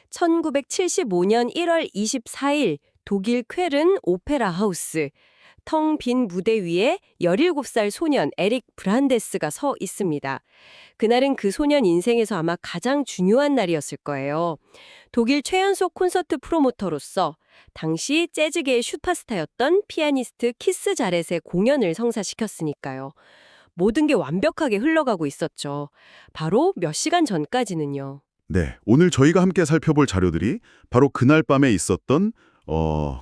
1975년 1월 24일 독일 쾰른 오페라 하우스. 텅 빈 무대 위에 17살 소년 에릭 브란데스가 서 있습니다. 그날은 그 소년 인생에서 아마 가장 중요한 날이었을 거예요. 독일 최연소 콘서트 프로모터로서 당시 재즈계의 슈퍼스타였던 피아니스트 키스 자렛의 공연을 성사시켰으니까요. 모든 게 완벽하게 흘러가고 있었죠. 바로 몇 시간 전까지는요. 네, 오늘 저희가 함께 살펴볼 자료들이 바로 그날 밤에 있었던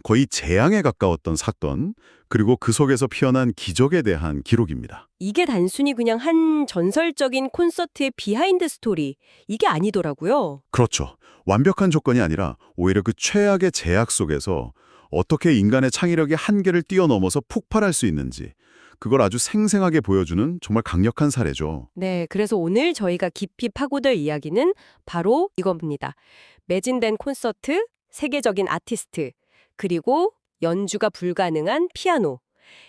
거의 재앙에 가까웠던 사건, 그리고 그 속에서 피어난 기적에 대한 기록입니다. 이게 단순히 그냥 한 전설적인 콘서트의 비하인드 스토리, 이게 아니더라고요. 그렇죠. 완벽한 조건이 아니라 오히려 그 최악의 제약 속에서 어떻게 인간의 창의력의 한계를 뛰어넘어서 폭발할 수 있는지, 그걸 아주 생생하게 보여주는 정말 강력한 사례죠. 네, 그래서 오늘 저희가 깊이 파고들 이야기는 바로 이겁니다. 매진된 콘서트, 세계적인 아티스트, 그리고 연주가 불가능한 피아노.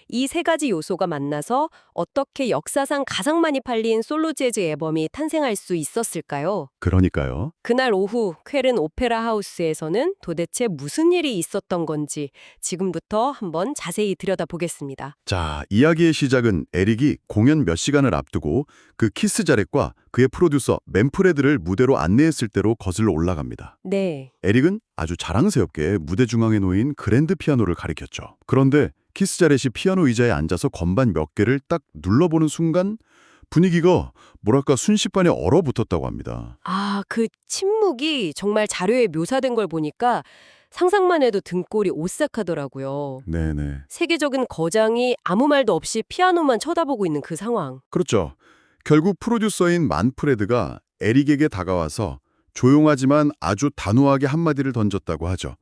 이 세 가지 요소가 만나서 어떻게 역사상 가장 많이 팔린 솔로 재즈 앨범이 탄생할 수 있었을까요? 그러니까요. 그날 오후 쾰른 오페라 하우스에서는 도대체 무슨 일이 있었던 건지 지금부터 한번 자세히 들여다보겠습니다. 자, 이야기의 시작은 에릭이 공연 몇 시간을 앞두고 그 키스 자렛과 그의 프로듀서 맨프레드를 무대로 안내했을 때로 거슬러 올라갑니다. 네. 에릭은 아주 자랑스럽게 무대 중앙에 놓인 그랜드 피아노를 가리켰죠. 그런데 키스 자렛이 피아노 의자에 앉아서 건반 몇 개를 딱 눌러보는 순간 분위기가 뭐랄까 순식간에 얼어붙었다고 합니다. 아, 그 침묵이 정말 자료에 묘사된 걸 보니까 상상만 해도 등골이 오싹하더라고요. 네네. 세계적인 거장이 아무 말도 없이 피아노만 쳐다보고 있는 그 상황. 그렇죠. 결국 프로듀서인 만프레드가 에릭에게 다가와서 조용하지만 아주 단호하게 한마디를 던졌다고 하죠.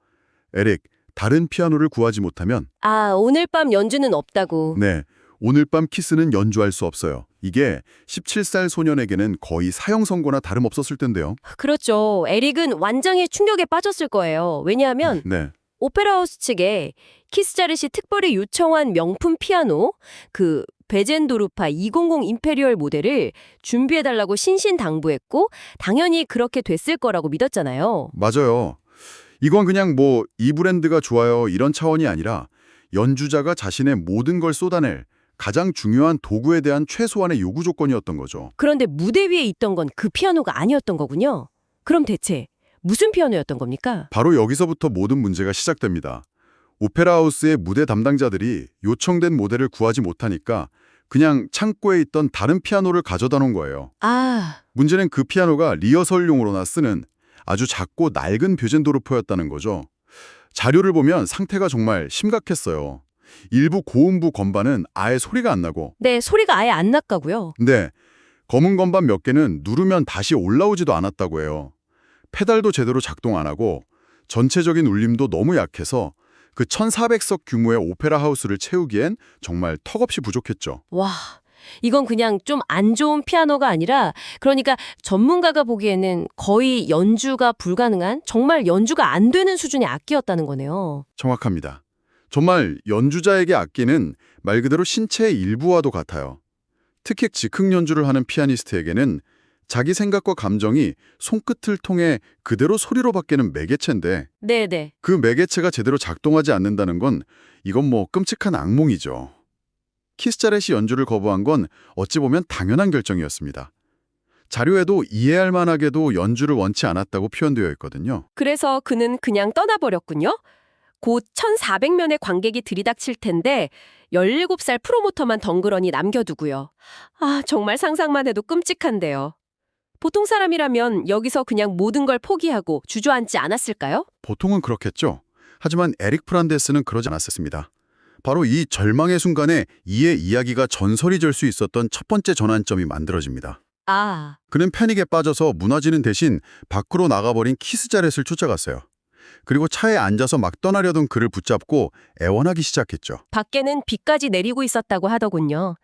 에릭, 다른 피아노를 구하지 못하면 아, 오늘 밤 연주는 없다고. 네, 오늘 밤 키스는 연주할 수 없어요. 이게 17살 소년에게는 거의 사형 선고나 다름없었을 텐데요. 그렇죠. 에릭은 완전히 충격에 빠졌을 거예요. 왜냐하면 네, 오페라 하우스 측에 키스 자렛이 특별히 요청한 명품 피아노, 그 베젠도르파 200 임페리얼 모델을 준비해달라고 신신당부했고 당연히 그렇게 됐을 거라고 믿었잖아요. 맞아요. 이건 그냥 뭐 이 브랜드가 좋아요 이런 차원이 아니라 연주자가 자신의 모든 걸 쏟아낼 가장 중요한 도구에 대한 최소한의 요구 조건이었던 거죠. 그런데 무대 위에 있던 건 그 피아노가 아니었던 거군요. 그럼 대체 무슨 피아노였던 겁니까? 바로 여기서부터 모든 문제가 시작됩니다. 오페라 하우스의 무대 담당자들이 요청된 모델을 구하지 못하니까 그냥 창고에 있던 다른 피아노를 가져다 놓은 거예요. 아, 문제는 그 피아노가 리허설용으로나 쓰는 아주 작고 낡은 뷰젠도르프였다는 거죠. 자료를 보면 상태가 정말 심각했어요. 일부 고음부 건반은 아예 소리가 안 나고, 네, 소리가 아예 안 났다고요. 근데 검은 건반 몇 개는 누르면 다시 올라오지도 않았다고 해요. 페달도 제대로 작동 안 하고 전체적인 울림도 너무 약해서 그 1400석 규모의 오페라 하우스를 채우기엔 정말 턱없이 부족했죠. 와, 이건 그냥 좀 안 좋은 피아노가 아니라 그러니까 전문가가 보기에는 거의 연주가 불가능한 정말 연주가 안 되는 수준의 악기였다는 거네요. 정확합니다. 정말 연주자에게 악기는 말 그대로 신체의 일부와도 같아요. 특히 즉흥 연주를 하는 피아니스트에게는 자기 생각과 감정이 손끝을 통해 그대로 소리로 바뀌는 매개체인데 네네. 그 매개체가 제대로 작동하지 않는다는 건 이건 뭐 끔찍한 악몽이죠. 키스 자렛이 연주를 거부한 건 어찌 보면 당연한 결정이었습니다. 자료에도 이해할 만하게도 연주를 원치 않았다고 표현되어 있거든요. 그래서 그는 그냥 떠나버렸군요. 곧 1,400명의 관객이 들이닥칠 텐데 17살 프로모터만 덩그러니 남겨두고요. 아, 정말 상상만 해도 끔찍한데요. 보통 사람이라면 여기서 그냥 모든 걸 포기하고 주저앉지 않았을까요? 보통은 그렇겠죠. 하지만 에릭 프란데스는 그러지 않았습니다. 바로 이 절망의 순간에 이의 이야기가 전설이 될 수 있었던 첫 번째 전환점이 만들어집니다. 아, 그는 패닉에 빠져서 무너지는 대신 밖으로 나가버린 키스 자렛을 쫓아갔어요. 그리고 차에 앉아서 막 떠나려던 그를 붙잡고 애원하기 시작했죠. 밖에는 비까지 내리고 있었다고 하더군요.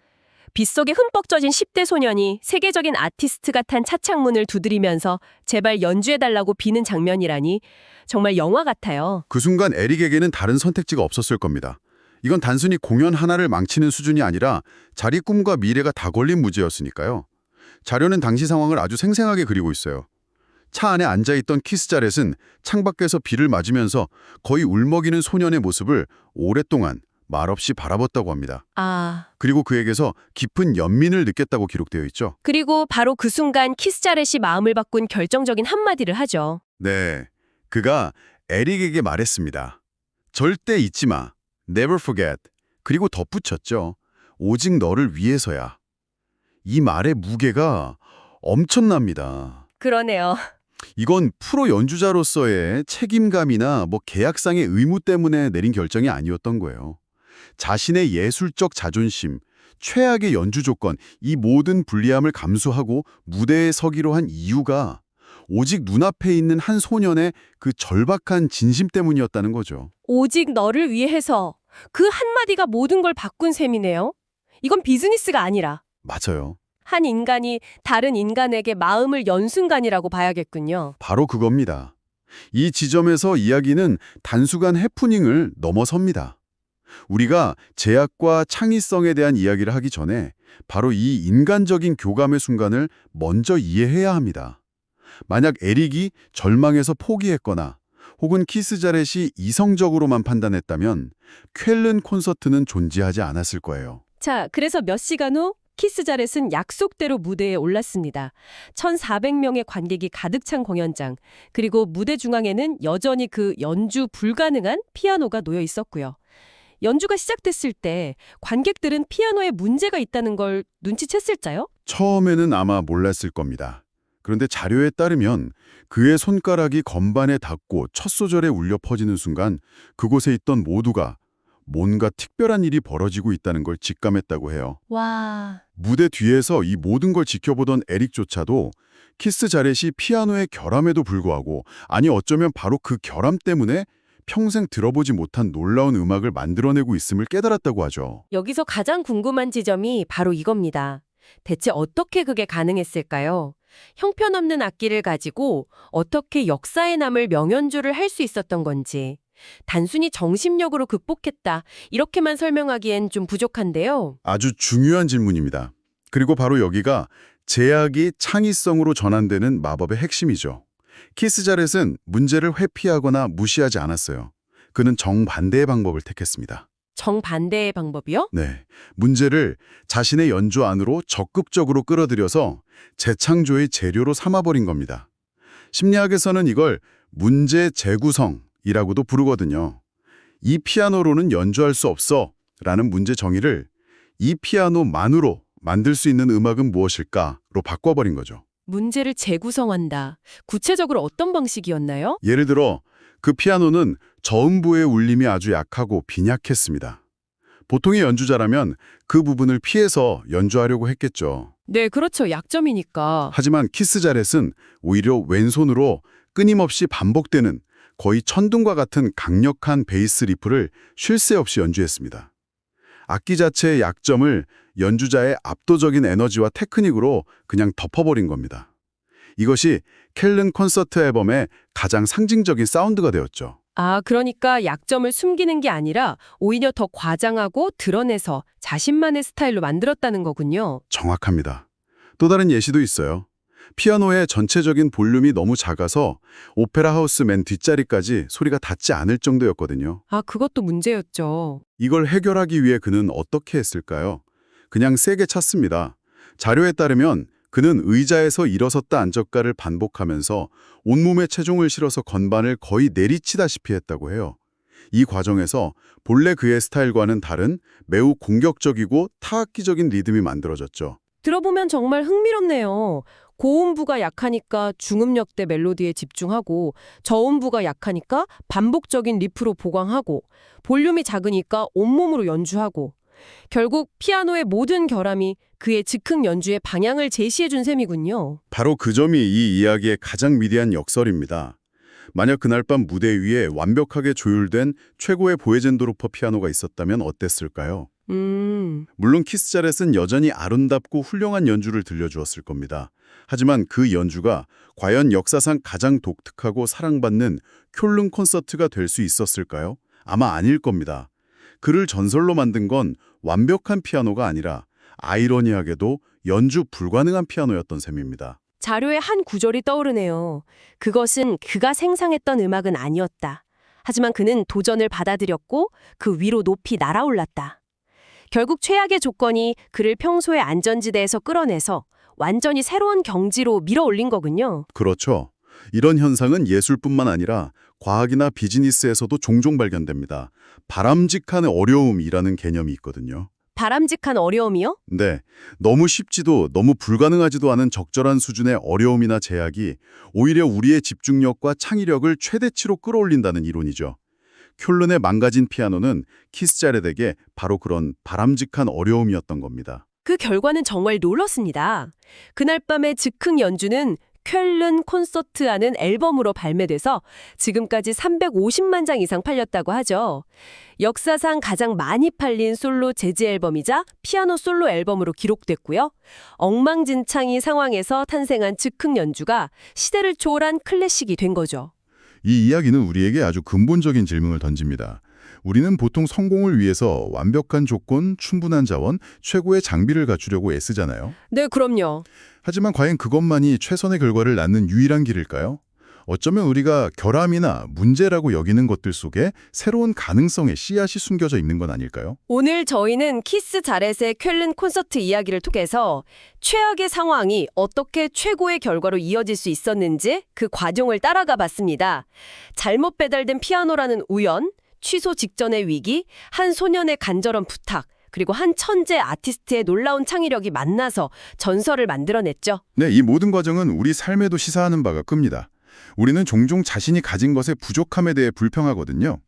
빗속에 흠뻑 젖은 10대 소년이 세계적인 아티스트가 탄 차창문을 두드리면서 제발 연주해달라고 비는 장면이라니 정말 영화 같아요. 그 순간 에릭에게는 다른 선택지가 없었을 겁니다. 이건 단순히 공연 하나를 망치는 수준이 아니라 자기 꿈과 미래가 다 걸린 무죄였으니까요. 자료는 당시 상황을 아주 생생하게 그리고 있어요. 차 안에 앉아있던 키스 자렛은 창밖에서 비를 맞으면서 거의 울먹이는 소년의 모습을 오랫동안 말없이 바라봤다고 합니다. 아, 그리고 그에게서 깊은 연민을 느꼈다고 기록되어 있죠. 그리고 바로 그 순간 키스 자렛이 마음을 바꾼 결정적인 한마디를 하죠. 네, 그가 에릭에게 말했습니다. 절대 잊지 마. Never forget. 그리고 덧붙였죠. 오직 너를 위해서야. 이 말의 무게가 엄청납니다. 그러네요. 이건 프로 연주자로서의 책임감이나 계약상의 의무 때문에 내린 결정이 아니었던 거예요. 자신의 예술적 자존심, 최악의 연주 조건, 이 모든 불리함을 감수하고 무대에 서기로 한 이유가 오직 눈앞에 있는 한 소년의 그 절박한 진심 때문이었다는 거죠. 오직 너를 위해서 그 한마디가 모든 걸 바꾼 셈이네요. 이건 비즈니스가 아니라 맞아요. 한 인간이 다른 인간에게 마음을 연 순간이라고 봐야겠군요. 바로 그겁니다. 이 지점에서 이야기는 단순한 해프닝을 넘어섭니다. 우리가 제약과 창의성에 대한 이야기를 하기 전에 바로 이 인간적인 교감의 순간을 먼저 이해해야 합니다. 만약 에릭이 절망해서 포기했거나 혹은 키스 자렛이 이성적으로만 판단했다면 쾰른 콘서트는 존재하지 않았을 거예요. 자, 그래서 몇 시간 후 키스 자렛은 약속대로 무대에 올랐습니다. 1,400명의 관객이 가득 찬 공연장, 그리고 무대 중앙에는 여전히 그 연주 불가능한 피아노가 놓여 있었고요. 연주가 시작됐을 때 관객들은 피아노에 문제가 있다는 걸 눈치챘을까요? 처음에는 아마 몰랐을 겁니다. 그런데 자료에 따르면 그의 손가락이 건반에 닿고 첫 소절에 울려 퍼지는 순간 그곳에 있던 모두가 뭔가 특별한 일이 벌어지고 있다는 걸 직감했다고 해요. 와, 무대 뒤에서 이 모든 걸 지켜보던 에릭조차도 키스 자렛이 피아노의 결함에도 불구하고, 아니 어쩌면 바로 그 결함 때문에 평생 들어보지 못한 놀라운 음악을 만들어내고 있음을 깨달았다고 하죠. 여기서 가장 궁금한 지점이 바로 이겁니다. 대체 어떻게 그게 가능했을까요? 형편없는 악기를 가지고 어떻게 역사에 남을 명연주를 할 수 있었던 건지. 단순히 정신력으로 극복했다, 이렇게만 설명하기엔 좀 부족한데요. 아주 중요한 질문입니다. 그리고 바로 여기가 제약이 창의성으로 전환되는 마법의 핵심이죠. 키스 자렛은 문제를 회피하거나 무시하지 않았어요. 그는 정반대의 방법을 택했습니다. 정반대의 방법이요? 네, 문제를 자신의 연주 안으로 적극적으로 끌어들여서 재창조의 재료로 삼아버린 겁니다. 심리학에서는 이걸 문제 재구성이라고도 부르거든요. 이 피아노로는 연주할 수 없어 라는 문제 정의를 이 피아노만으로 만들 수 있는 음악은 무엇일까로 바꿔버린 거죠. 문제를 재구성한다. 구체적으로 어떤 방식이었나요? 예를 들어 그 피아노는 저음부의 울림이 아주 약하고 빈약했습니다. 보통의 연주자라면 그 부분을 피해서 연주하려고 했겠죠. 네, 그렇죠. 약점이니까. 하지만 키스 자렛은 오히려 왼손으로 끊임없이 반복되는 거의 천둥과 같은 강력한 베이스 리프를 쉴 새 없이 연주했습니다. 악기 자체의 약점을 연주자의 압도적인 에너지와 테크닉으로 그냥 덮어버린 겁니다. 이것이 켈른 콘서트 앨범의 가장 상징적인 사운드가 되었죠. 아, 그러니까 약점을 숨기는 게 아니라 오히려 더 과장하고 드러내서 자신만의 스타일로 만들었다는 거군요. 정확합니다. 또 다른 예시도 있어요. 피아노의 전체적인 볼륨이 너무 작아서 오페라 하우스 맨 뒷자리까지 소리가 닿지 않을 정도였거든요. 아, 그것도 문제였죠. 이걸 해결하기 위해 그는 어떻게 했을까요? 그냥 세게 찼습니다. 자료에 따르면 그는 의자에서 일어섰다 앉았다를 반복하면서 온몸에 체중을 실어서 건반을 거의 내리치다시피 했다고 해요. 이 과정에서 본래 그의 스타일과는 다른 매우 공격적이고 타악기적인 리듬이 만들어졌죠. 들어보면 정말 흥미롭네요. 고음부가 약하니까 중음역대 멜로디에 집중하고, 저음부가 약하니까 반복적인 리프로 보강하고, 볼륨이 작으니까 온몸으로 연주하고, 결국 피아노의 모든 결함이 그의 즉흥 연주의 방향을 제시해준 셈이군요. 바로 그 점이 이 이야기의 가장 위대한 역설입니다. 만약 그날 밤 무대 위에 완벽하게 조율된 최고의 보헤젠도르프 피아노가 있었다면 어땠을까요? 물론 키스 자렛은 여전히 아름답고 훌륭한 연주를 들려주었을 겁니다. 하지만 그 연주가 과연 역사상 가장 독특하고 사랑받는 쾰른 콘서트가 될 수 있었을까요? 아마 아닐 겁니다. 그를 전설로 만든 건 완벽한 피아노가 아니라 아이러니하게도 연주 불가능한 피아노였던 셈입니다. 자료의 한 구절이 떠오르네요. 그것은 그가 생상했던 음악은 아니었다. 하지만 그는 도전을 받아들였고 그 위로 높이 날아올랐다. 결국 최악의 조건이 그를 평소의 안전지대에서 끌어내서 완전히 새로운 경지로 밀어올린 거군요. 그렇죠. 이런 현상은 예술뿐만 아니라 과학이나 비즈니스에서도 종종 발견됩니다. 바람직한 어려움이라는 개념이 있거든요. 바람직한 어려움이요? 네, 너무 쉽지도 너무 불가능하지도 않은 적절한 수준의 어려움이나 제약이 오히려 우리의 집중력과 창의력을 최대치로 끌어올린다는 이론이죠. 쾰른의 망가진 피아노는 키스자렛에게 바로 그런 바람직한 어려움이었던 겁니다. 그 결과는 정말 놀랐습니다. 그날 밤의 즉흥 연주는 쾰른 콘서트라는 앨범으로 발매돼서 지금까지 350만 장 이상 팔렸다고 하죠. 역사상 가장 많이 팔린 솔로 재즈 앨범이자 피아노 솔로 앨범으로 기록됐고요. 엉망진창이 상황에서 탄생한 즉흥 연주가 시대를 초월한 클래식이 된 거죠. 이 이야기는 우리에게 아주 근본적인 질문을 던집니다. 우리는 보통 성공을 위해서 완벽한 조건, 충분한 자원, 최고의 장비를 갖추려고 애쓰잖아요. 네, 그럼요. 하지만 과연 그것만이 최선의 결과를 낳는 유일한 길일까요? 어쩌면 우리가 결함이나 문제라고 여기는 것들 속에 새로운 가능성의 씨앗이 숨겨져 있는 건 아닐까요? 오늘 저희는 키스 자렛의 쾰른 콘서트 이야기를 통해서 최악의 상황이 어떻게 최고의 결과로 이어질 수 있었는지 그 과정을 따라가 봤습니다. 잘못 배달된 피아노라는 우연, 취소 직전의 위기, 한 소년의 간절한 부탁, 그리고 한 천재 아티스트의 놀라운 창의력이 만나서 전설을 만들어냈죠. 네, 이 모든 과정은 우리 삶에도 시사하는 바가 큽니다. 우리는 종종 자신이 가진 것의 부족함에 대해 불평하거든요.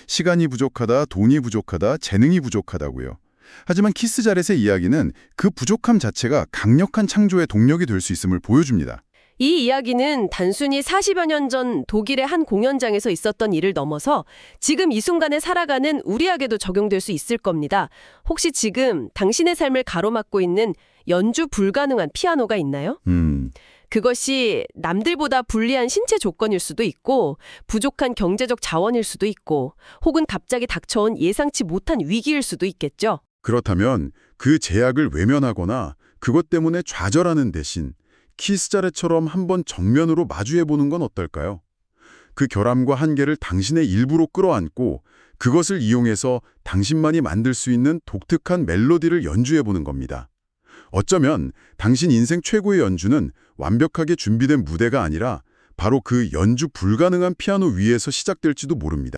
시간이 부족하다, 돈이 부족하다, 재능이 부족하다고요. 하지만 키스 자렛의 이야기는 그 부족함 자체가 강력한 창조의 동력이 될 수 있음을 보여줍니다. 이 이야기는 단순히 40여 년 전 독일의 한 공연장에서 있었던 일을 넘어서 지금 이 순간에 살아가는 우리에게도 적용될 수 있을 겁니다. 혹시 지금 당신의 삶을 가로막고 있는 연주 불가능한 피아노가 있나요? 그것이 남들보다 불리한 신체 조건일 수도 있고 부족한 경제적 자원일 수도 있고 혹은 갑자기 닥쳐온 예상치 못한 위기일 수도 있겠죠. 그렇다면 그 제약을 외면하거나 그것 때문에 좌절하는 대신 키스 자렛처럼 한번 정면으로 마주해보는 건 어떨까요? 그 결함과 한계를 당신의 일부로 끌어안고 그것을 이용해서 당신만이 만들 수 있는 독특한 멜로디를 연주해보는 겁니다. 어쩌면 당신 인생 최고의 연주는 완벽하게 준비된 무대가 아니라 바로 그 연주 불가능한 피아노 위에서 시작될지도 모릅니다.